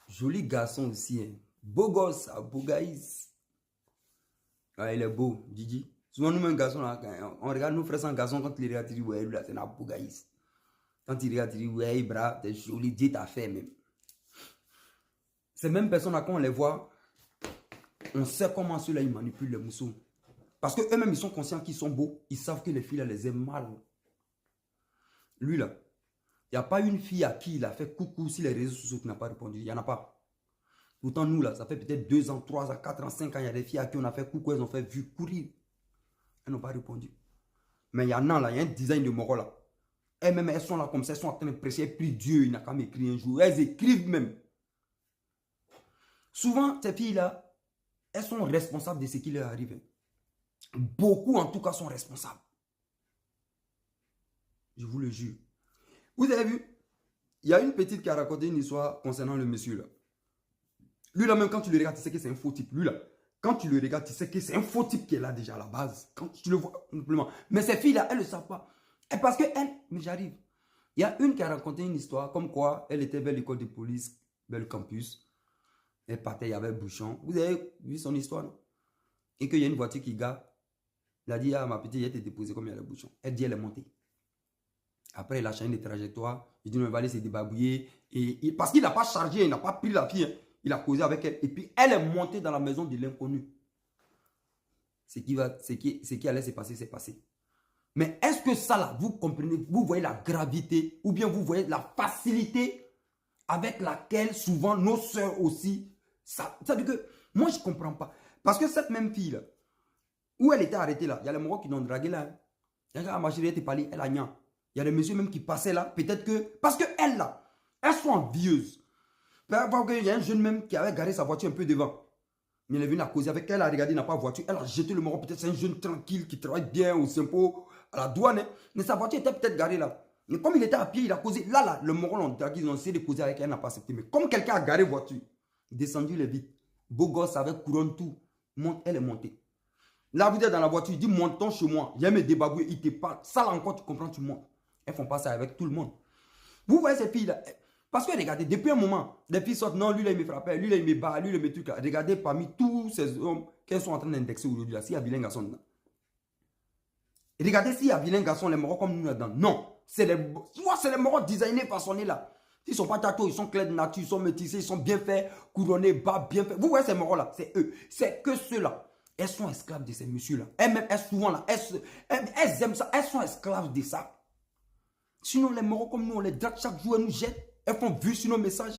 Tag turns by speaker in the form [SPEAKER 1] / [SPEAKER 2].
[SPEAKER 1] Joli garçon aussi. Hein. Beau gosse, beau gaïs. Ah, il est beau, Didi. Souvent, nous, mêmes garçons, là, on regarde nos frères sans garçons quand il regarde, il dit, ouais, lui, là, c'est un beau gaïs. Quand il regarde, il dit, ouais, bras, t'es joli, Dieu t'a fait même. Ces mêmes personnes-là, quand on les voit, on sait comment ceux-là, ils manipulent les mousseaux. Parce qu'eux-mêmes, ils sont conscients qu'ils sont beaux. Ils savent que les filles, là, les aiment mal. Lui, là, il n'y a pas une fille à qui il a fait coucou si les réseaux sociaux qui n'a pas répondu. Il n'y en a pas. Pourtant, nous, là, ça fait peut-être 2 ans, 3 ans, 4 ans, 5 ans, il y a des filles à qui on a fait coucou, elles ont fait vu courir. Elles n'ont pas répondu. Mais il y en a là, il y a un design de moro là. Elles-mêmes, elles sont là comme ça, elles sont en train de prêcher, elles prient Dieu, il n'a qu'à m'écrire un jour. Elles écrivent même. Souvent, ces filles-là, elles sont responsables de ce qui leur arrive. Beaucoup, en tout cas, sont responsables. Je vous le jure. Vous avez vu, il y a une petite qui a raconté une histoire concernant le monsieur là. Lui là, même quand tu le regardes, tu sais que c'est un faux type. Lui là, quand tu le regardes, tu sais que c'est un faux type qui est là déjà à la base. Quand tu le vois, simplement. Mais ces filles-là, elles ne le savent pas. Et parce que elles, mais j'arrive. Il y a une qui a raconté une histoire comme quoi elle était vers l'école de police, vers le campus. Elle partait, il y avait un bouchon. Vous avez vu son histoire, non? Et qu'il y a une voiture qui gare. Elle a dit, ah ma petite, elle était déposée comme il y a le bouchon. Elle dit, elle est montée. Après, il a changé de trajectoire. Il dit, non, il va aller se débarbouiller. Parce qu'il n'a pas chargé, il n'a pas pris la fille. Hein. Il a causé avec elle. Et puis, elle est montée dans la maison de l'inconnu. Ce qui allait se passer, c'est passé. Mais est-ce que ça, là, vous comprenez, vous voyez la gravité ou bien vous voyez la facilité avec laquelle souvent nos soeurs aussi, ça veut dire que moi, je ne comprends pas. Parce que cette même fille, là, où elle était arrêtée, là, il y a les Marocains qui l'ont dragué là. Hein. Il y a ma chérie, elle était parlée, elle a gnan. Il y a des messieurs même qui passaient là, peut-être que... Parce qu'elles, là, elles sont envieuses. Il y a un jeune même qui avait garé sa voiture un peu devant. Il est venu à causer avec elle, elle a regardé, il n'a pas de voiture. Elle a jeté le Maroc, peut-être c'est un jeune tranquille qui travaille bien au Simpo, à la douane. Hein. Mais sa voiture était peut-être garée là. Mais comme il était à pied, il a causé. Là, le Maroc, ils ont essayé de causer avec elle, elle n'a pas accepté. Mais comme quelqu'un a garé voiture, descendu les vitres, beau gosse avec couronne tout, monte, elle est montée. Là, vous êtes dans la voiture, il dit montons chez moi. Il y a mes débaboués, il te parle. Ça là encore, tu comprends, tu montes. Elles font pas ça avec tout le monde. Vous voyez ces filles-là. Parce que regardez, depuis un moment, les filles sortent, non, lui là il me frappait, lui là il me bat, lui là il me truc là. Regardez parmi tous ces hommes qu'elles sont en train d'indexer aujourd'hui là, s'il y a vilain garçon dedans. Regardez s'il y a vilain garçon, les Marocs comme nous là-dedans. Non, c'est les Marocs designés, façonnés là. Ils ne sont pas tatoués, ils sont clairs de nature, ils sont métissés, ils sont bien faits, couronnés, bas, bien faits. Vous voyez ces Marocs là, c'est eux. C'est que ceux-là. Elles sont esclaves de ces messieurs là. Elles-mêmes, elles souvent là, elles aiment ça, elles sont esclaves de ça. Sinon, les Marocs comme nous, on les drague chaque jour, elles nous jettent. Elles font vu sur nos messages.